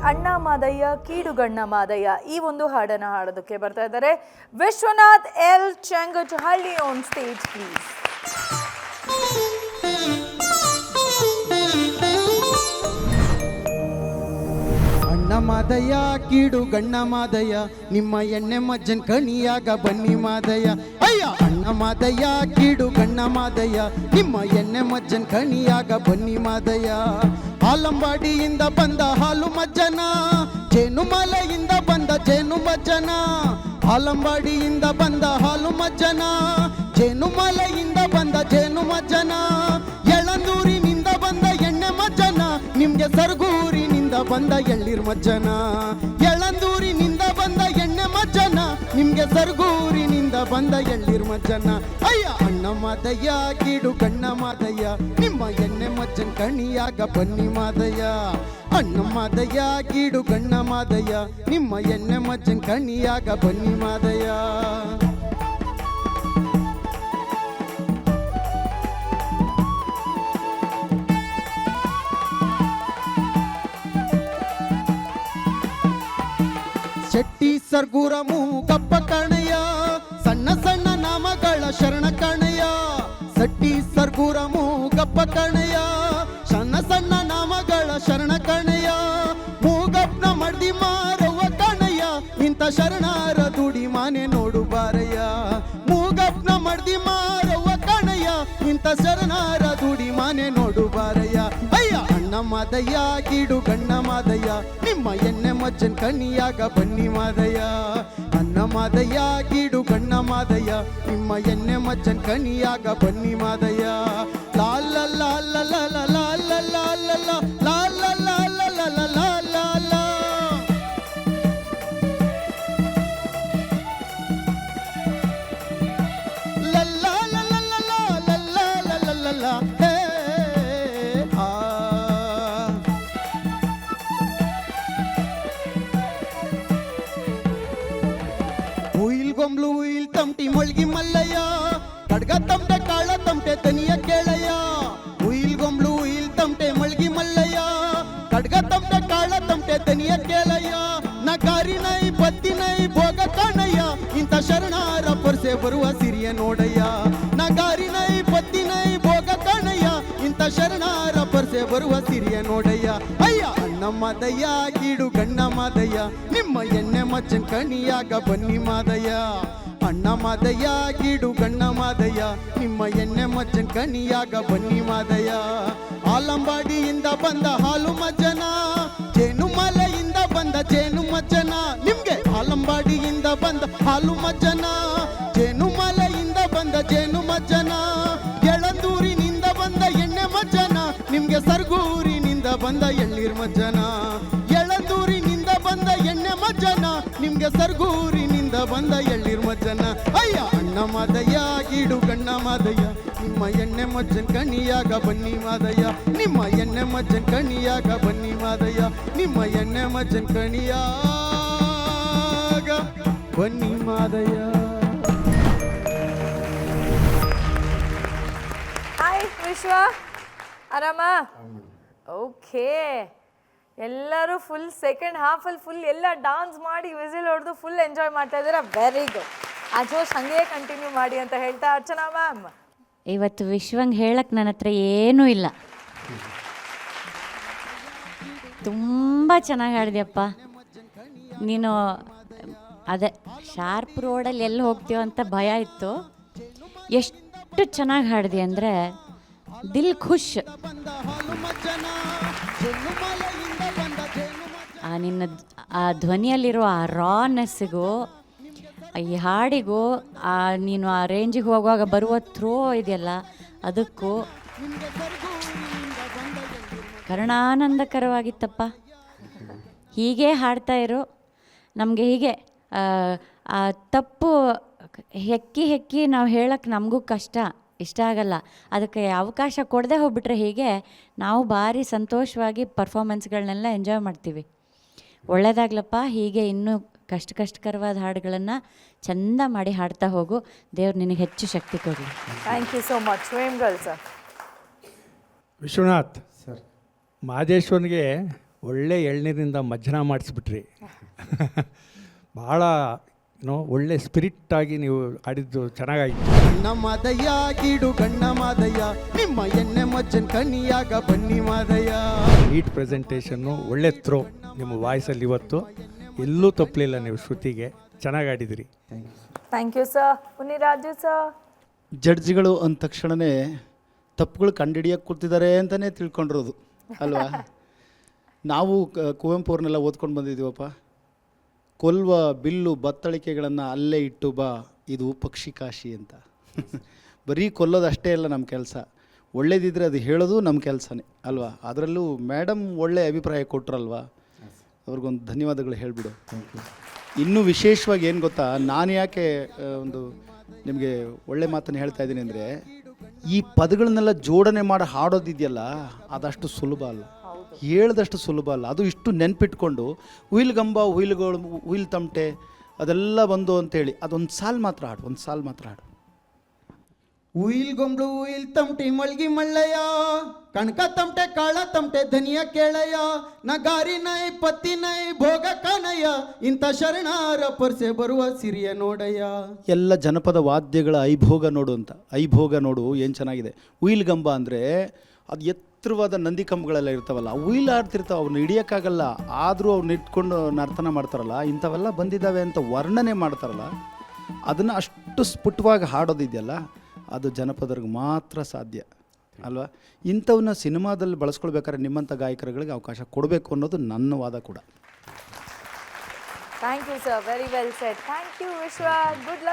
ಅಣ್ಣ ಮಾದಯ್ಯ ಕೀಡುಗಣ್ಣ ಮಾದಯ್ಯ ಈ ಒಂದು ಹಾಡನ್ನು ಹಾಡೋದಕ್ಕೆ ಬರ್ತಾ ಇದ್ದಾರೆ Vishwanath L Chengatahalli on stage please. ಅಣ್ಣ ಮಾದಯ್ಯ ಕೀಡು ಗಣ್ಣ ಮಾದಯ್ಯ ನಿಮ್ಮ ಎಣ್ಣೆ ಮಜ್ಜನ್ ಕಣಿಯಾಗ ಬನ್ನಿ ಮಾದಯ್ಯ. ಅಯ್ಯ ಅಣ್ಣ ಮಾದಯ್ಯ ಕೀಡು ಗಣ್ಣ ಮಾದಯ್ಯ ನಿಮ್ಮ ಎಣ್ಣೆ ಮಜ್ಜನ್ ಕಣಿಯಾಗ ಬನ್ನಿ ಮಾದಯ್ಯ. ಹಾಲಂಬಾಡಿಯಿಂದ ಬಂದ ಹಾಲು ಮಜ್ಜನ, ಜೇನುಮಲೆಯಿಂದ ಬಂದ ಜೇನು ಮಜ್ಜನ. ಹಾಲಂಬಾಡಿಯಿಂದ ಬಂದ ಹಾಲು ಮಜ್ಜನ, ಜೇನುಮಲೆಯಿಂದ ಬಂದ ಜೇನು ಮಜ್ಜನ. ಎಳಂದೂರಿನಿಂದ ಬಂದ ಎಣ್ಣೆ ಮಜ್ಜನ, ನಿಮ್ಗೆ ಸರಗೂರಿನಿಂದ ಬಂದ ಎಳ್ಳಿರ್ ಮಜ್ಜನ. ಎಳಂದೂರಿನಿಂದ ಬಂದ ಎಣ್ಣೆ ಮಜ್ಜನ, ನಿಮ್ಗೆ ಸರಗೂರಿನಿಂದ ಬಂದ ಎಳ್ಳಿರ್ ಮಜ್ಜನ. ಅಯ್ಯ ಅಣ್ಣ ಮಾದಯ್ಯ ಕೀಡು ಗಣ್ಣ ಮಾದಯ್ಯ ನಿಮ್ಮ ಎಣ್ಣೆ ಮಜ್ಜನ್ ಕಣಿಯಾಗ ಬನ್ನಿ ಮಾದಯ್ಯ. ಅಣ್ಣ ಮಾದಯ್ಯ ಕೀಡು ಗಣ್ಣ ಮಾದಯ್ಯ ನಿಮ್ಮ ಎಣ್ಣೆ ಮಜ್ಜನ್ ಕಣಿಯಾಗ ಬನ್ನಿ ಮಾದಯ್ಯ. ಶೆಟ್ಟಿ ಸರ್ಗೂರ ಮೂಗಪ್ಪ ಕಣಯ್ಯ, ಸಣ್ಣ ಸಣ್ಣ ನಾಮಗಳ ಶರಣ ಕಣಯ್ಯ. ಶೆಟ್ಟಿ ಸರ್ಗೂರ ಮೂಗಪ್ಪ ಕಣಯ್ಯ, ಸಣ್ಣ ಸಣ್ಣ ನಾಮಗಳ ಶರಣ ಕಣಯ್ಯ. ಮೂಗಪ್ಪನ ಮಡ್ದಿ ಮಾರವ್ವ ಕಣಯ್ಯ, ಇಂಥ ಶರಣರ ದುಡಿ ಮಾನೆ ನೋಡು ಬಾರಯ್ಯ. ಮೂಗಪ್ಪನ ಮಡ್ದಿ ಮಾರವ್ವ ಕಣಯ್ಯ, ಇಂಥ ಶರಣರ ದುಡಿ ಮಾನೆ ನೋಡು ಬಾರಯ್ಯ. ಅಯ್ಯ ಅಣ್ಣ ಮಾದಯ್ಯ ಕೀಡು ಗಣ್ಣ ಮಾದಯ್ಯ ನಿಮ್ಮ ಎಣ್ಣೆ ಮಜ್ಜನ್ ಕಣಿಯಾಗ ಬನ್ನಿ ಮಾದಯ್ಯ. ಅಣ್ಣ ಮಾದಯ್ಯ ಕೀಡು ಗಣ್ಣ ಮಾದಯ್ಯ ನಿಮ್ಮ ಎಣ್ಣೆ ಮಜ್ಜನ್ ಕಣಿಯಾಗ ಬನ್ನಿ ಮಾದಯ್ಯ. ಲಾಲ ಲಾಲ ಲಾಲ ಲಾಲ ಲಾಲ ಲಾಲ ಲಾಲ ಲಾಲ ಲಾಲ. ಗೊಂಬ್ಲು ಉಯಿಲ್ ತಮಟಿ ಮೊಳ್ಗಿ ಮಲ್ಲಯ್ಯ, ಕಡ್ಗ ತಮಟೆ ಕಾಳ ತಮಟೆ ತನಿಯ ಕೇಳಯ್ಯ. ಉಯಿಲ್ ಗೊಂಬ್ಲು ಉಯಿಲ್ ತಮಟೆ ಮೊಳ್ಗಿ ಮಲ್ಲಯ್ಯ, ಕಡ್ಗ ತಮಟೆ ಕಾಳ ತಮಟೆ ತನಿಯ ಕೇಳಯ್ಯ. ನಗಾರಿ ನೈ ಬತ್ತಿ ನೈ ಭೋಗ ಕಾಣಯ್ಯ, ಇಂಥ ಶರಣಾರ ಪರ್ಸೆ ಬರುವ ಸಿರಿಯ ನೋಡಯ್ಯ. ನಗಾರಿ ನೈ ಬತ್ತಿ ನೈ ಭೋಗ ಕಾಣಯ್ಯ, ಇಂಥ ಶರಣಾರ ಪರ್ಸೆ ಬರುವ ಸಿರಿಯ ನೋಡಯ್ಯ. ಅಯ್ಯ ಅಣ್ಣ ಮಾದಯ್ಯ ಕೀಡು ಗಣ್ಣ ಮಾದಯ್ಯ ನಿಮ್ಮ ಎಣ್ಣೆ ಮಜ್ಜನ್ ಕಣಿಯಾಗ ಬನ್ನಿ ಮಾದಯ್ಯ. ಅಣ್ಣ ಮಾದಯ್ಯ ಕೀಡು ಗಣ್ಣ ಮಾದಯ್ಯ ನಿಮ್ಮ ಎಣ್ಣೆ ಮಜ್ಜನ್ ಕಣಿಯಾಗ ಬನ್ನಿ ಮಾದಯ್ಯ. ಆಲಂಬಾಡಿಯಿಂದ ಬಂದ ಹಾಲು ಮಜ್ಜನ, ಜೇನುಮಲೆಯಿಂದ ಬಂದ ಜೇನು ಮಜ್ಜನ. ನಿಮ್ಗೆ ಆಲಂಬಾಡಿಯಿಂದ ಬಂದ ಹಾಲು ಮಜ್ಜನ, ಜೇನುಮಲೆಯಿಂದ ಬಂದ ಜೇನು ಮಜ್ಜನ. ಎಳಂದೂರಿನಿಂದ ಬಂದ ಎಣ್ಣೆ ಮಜ್ಜನ, ನಿಮ್ಗೆ ಸರಗೂರಿನಿಂದ ಬಂದ ಎಳ್ಳಿರ್ ಮಜ್ಜನ. ಎಳಂದೂರಿನಿಂದ ಬಂದ ಎಣ್ಣೆ ಮಜ್ಜನ, ನಿಮ್ಗೆ ಸರಗೂರಿನಿಂದ ಬಂದ ಎಳ್ಳಿರ್ ಮಜ್ಜನ. ಅಯ್ಯ ಅಣ್ಣ ಮಾದಯ್ಯ ಕೀಡು ಗಣ್ಣ ಮಾದಯ್ಯ ನಿಮ್ಮ ಎಣ್ಣೆ ಮಜ್ಜನ್ ಕಣಿಯಾಗ ಬನ್ನಿ ಮಾದಯ್ಯ. ನಿಮ್ಮ ಎಣ್ಣೆ ಮಜ್ಜನ್ ಕಣಿಯಾಗ ಬನ್ನಿ ಮಾದಯ್ಯ. ನಿಮ್ಮ ಎಣ್ಣೆ ಮಜ್ಜನ್ ಕಣಿಯಾಗ ಬನ್ನಿ ಮಾದಯ್ಯ. ಹಾಯ್ ವಿಶ್ವ, ಆರಾಮ? ಓಕೆ, ಎಲ್ಲರೂ ಫುಲ್ ಸೆಕೆಂಡ್ ಹಾಫಲ್ಲಿ ಫುಲ್ ಎಲ್ಲ ಡಾನ್ಸ್ ಮಾಡಿ ವಿಸಿಲ್ ಹೊಡೆದು ಫುಲ್ ಎಂಜಾಯ್ ಮಾಡ್ತಾ ಇದ್ದೀರಾ. Very good. ಆ ಜೋಶ್ ಹಂಗೆ ಕಂಟಿನ್ಯೂ ಮಾಡಿ ಅಂತ ಹೇಳ್ತಾ ಅರ್ಚನಾ ಮ್ಯಾಮ್. ಇವತ್ತು ವಿಶ್ವಂಗೆ ಹೇಳಕ್ಕೆ ನನ್ನ ಹತ್ರ ಏನೂ ಇಲ್ಲ. ತುಂಬ ಚೆನ್ನಾಗಿ ಹಾಡಿದ್ಯಪ್ಪ ನೀನು. ಅದೇ ಶಾರ್ಪ್ ರೋಡಲ್ಲಿ ಎಲ್ಲಿ ಹೋಗ್ತೀವೋ ಅಂತ ಭಯ ಇತ್ತು. ಎಷ್ಟು ಚೆನ್ನಾಗಿ ಹಾಡಿದೆ ಅಂದರೆ ದಿಲ್ ಖುಷ್. ನಿನ್ನ ಆ ಧ್ವನಿಯಲ್ಲಿರೋ ಆ ರಾನೆಸ್ಸಿಗೂ ಈ ಹಾಡಿಗೂ ನೀನು ಆ ರೇಂಜಿಗೆ ಹೋಗುವಾಗ ಬರುವ ಥ್ರೋ ಇದೆಯಲ್ಲ ಅದಕ್ಕೂ ಕರುಣಾನಂದಕರವಾಗಿತ್ತಪ್ಪ. ಹೀಗೆ ಹಾಡ್ತಾ ಇರು. ನಮಗೆ ಹೀಗೆ ಆ ತಪ್ಪು ಹೆಕ್ಕಿ ನಾವು ಹೇಳಕ್ಕೆ ನಮಗೂ ಇಷ್ಟ ಆಗಲ್ಲ. ಅದಕ್ಕೆ ಅವಕಾಶ ಕೊಡದೆ ಹೋಗ್ಬಿಟ್ರೆ ಹೀಗೆ ನಾವು ಭಾರಿ ಸಂತೋಷವಾಗಿ ಪರ್ಫಾಮೆನ್ಸ್ಗಳನ್ನೆಲ್ಲ ಎಂಜಾಯ್ ಮಾಡ್ತೀವಿ. ಒಳ್ಳೆಯದಾಗ್ಲಪ್ಪ. ಹೀಗೆ ಇನ್ನೂ ಕಷ್ಟಕರವಾದ ಹಾಡುಗಳನ್ನು ಚಂದ ಮಾಡಿ ಹಾಡ್ತಾ ಹೋಗು. ದೇವ್ರು ನಿನಗೆ ಹೆಚ್ಚು ಶಕ್ತಿ ಕೊಡಲಿ. Thank you so much. Vemgal sir. Vishwanath sir, ಮಾದೇಶ್ವರನಿಗೆ ಒಳ್ಳೆ ಎಳ್ನೀರಿಂದ ಮಜ್ಜನ ಮಾಡಿಸ್ಬಿಟ್ರಿ. ಭಾಳ ಒಳ್ಳೆ ಸ್ಪಿರಿಟ್ಟಾಗಿ ನೀವು ಆಡಿದ್ದು ಚೆನ್ನಾಗಾಗಿತ್ತು. ಗಣ್ಣ ಮಾದಯ್ಯ ಗಿಡು ಗಣ್ಣ ಮಾದಯ್ಯ ನಿಮ್ಮ ಎಣ್ಣೆ ಮಜ್ಜನ್ ಕನ್ನಿಯಾಗ ಬನ್ನಿ ಮಾದಯ್ಯ. ನೀಟ್ ಪ್ರೆಸೆಂಟೇಷನ್ನು ಒಳ್ಳೆ ಥ್ರೋ ನಿಮ್ಮ ವಾಯ್ಸಲ್ಲಿ ಇವತ್ತು ಎಲ್ಲೂ ತಪ್ಪಲಿಲ್ಲ. ನೀವು ಶ್ರುತಿಗೆ ಚೆನ್ನಾಗಿ ಆಡಿದಿರಿ. Thank you sir. Puniraju sir. ಜಡ್ಜ್ಗಳು ಅಂದ ತಕ್ಷಣವೇ ತಪ್ಪುಗಳು ಕಂಡುಹಿಡಿಯೋಕ್ಕೆ ಕೂತಿದ್ದಾರೆ ಅಂತಲೇ ತಿಳ್ಕೊಂಡಿರೋದು ಅಲ್ವಾ. ನಾವು ಕುವೆಂಪು ಅವ್ರನ್ನೆಲ್ಲ ಓದ್ಕೊಂಡು ಬಂದಿದ್ದೀವಪ್ಪ. ಕೊಲ್ವ ಬಿಲ್ಲು ಬತ್ತಳಿಕೆಗಳನ್ನು ಅಲ್ಲೇ ಇಟ್ಟು ಬಾ, ಇದು ಪಕ್ಷಿಕಾಶಿ ಅಂತ. ಬರೀ ಕೊಲ್ಲೋದು ಅಷ್ಟೇ ಅಲ್ಲ ನಮ್ಮ ಕೆಲಸ, ಒಳ್ಳೇದಿದ್ರೆ ಅದು ಹೇಳೋದು ನಮ್ಮ ಕೆಲಸನೇ ಅಲ್ವಾ. ಅದರಲ್ಲೂ ಮೇಡಮ್ ಒಳ್ಳೆ ಅಭಿಪ್ರಾಯ ಕೊಟ್ರಲ್ವಾ, ಅವ್ರಿಗೊಂದು ಧನ್ಯವಾದಗಳು ಹೇಳಿಬಿಡು. ಇನ್ನೂ ವಿಶೇಷವಾಗಿ ಏನು ಗೊತ್ತಾ, ನಾನು ಯಾಕೆ ಒಂದು ನಿಮಗೆ ಒಳ್ಳೆ ಮಾತನ್ನು ಹೇಳ್ತಾ ಇದ್ದೀನಿ ಅಂದರೆ, ಈ ಪದಗಳನ್ನೆಲ್ಲ ಜೋಡಣೆ ಮಾಡಿ ಹಾಡೋದಿದೆಯಲ್ಲ ಅದಷ್ಟು ಸುಲಭ ಅಲ್ಲ, ಹೇಳ್ದಷ್ಟು ಸುಲಭ ಅಲ್ಲ. ಅದು ಇಷ್ಟು ನೆನ್ಪಿಟ್ಕೊಂಡು ಹುಯಿಲ್ಗಂಬ ಹುಯಿಲ್ಗಳು ಹುಯಿಲ್ ತಮಟೆ ಅದೆಲ್ಲ ಬಂದು ಅಂತೇಳಿ ಅದೊಂದು ಸಾಲು ಮಾತ್ರ ಹಾಡು, ಒಂದು ಸಾಲು ಮಾತ್ರ ಹಾಡು. ಉಯಿಲ್ ಗೊಂಬ್ಳು ಉಯಿಲ್ ತಮಟಿ ಮಳ್ಗಿ ಮಳ್ಳಯ್ಯ ಕಣಕ ತಮಟೆ ಕಾಳ ತಮಟೆ ಧನಿಯ ಕೇಳಯ್ಯ ನಗಾರಿ ನೈ ಪತ್ತಿ ನೈ ಭೋಗ ಕಾನಯ್ಯ ಇಂಥ ಶರಣಾರ ಪರ್ಸೆ ಬರುವ ಸಿರಿಯ ನೋಡಯ್ಯ. ಎಲ್ಲ ಜನಪದ ವಾದ್ಯಗಳ ಐಭೋಗ ನೋಡು ಅಂತ. ಐಭೋಗ ನೋಡು ಏನು ಚೆನ್ನಾಗಿದೆ. ಹುಯಿಲ್ಗಂಬ ಅಂದರೆ ಅದು ಎತ್ತರವಾದ ನಂದಿ ಕಂಬಗಳೆಲ್ಲ ಇರ್ತಾವಲ್ಲ, ಹುಯಿಲ್ ಆಡ್ತಿರ್ತಾವೆ, ಅವ್ರನ್ನ ಹಿಡಿಯೋಕ್ಕಾಗಲ್ಲ, ಆದರೂ ಅವ್ರನ್ನ ಇಟ್ಕೊಂಡು ನರ್ತನ ಮಾಡ್ತಾರಲ್ಲ, ಇಂಥವೆಲ್ಲ ಬಂದಿದ್ದಾವೆ ಅಂತ ವರ್ಣನೆ ಮಾಡ್ತಾರಲ್ಲ, ಅದನ್ನು ಅಷ್ಟು ಸ್ಫುಟವಾಗಿ ಹಾಡೋದಿದೆಯಲ್ಲ ಅದು ಜನಪದರಿಗೆ ಮಾತ್ರ ಸಾಧ್ಯ ಅಲ್ವಾ. ಇಂಥವನ್ನ ಸಿನಿಮಾದಲ್ಲಿ ಬಳಸ್ಕೊಳ್ಬೇಕಾದ್ರೆ ನಿಮ್ಮಂಥ ಗಾಯಕರುಗಳಿಗೆ ಅವಕಾಶ ಕೊಡಬೇಕು ಅನ್ನೋದು ನನ್ನ ವಾದ ಕೂಡ. Thank you sir. Very well said. Thank you Vishwa. Good luck.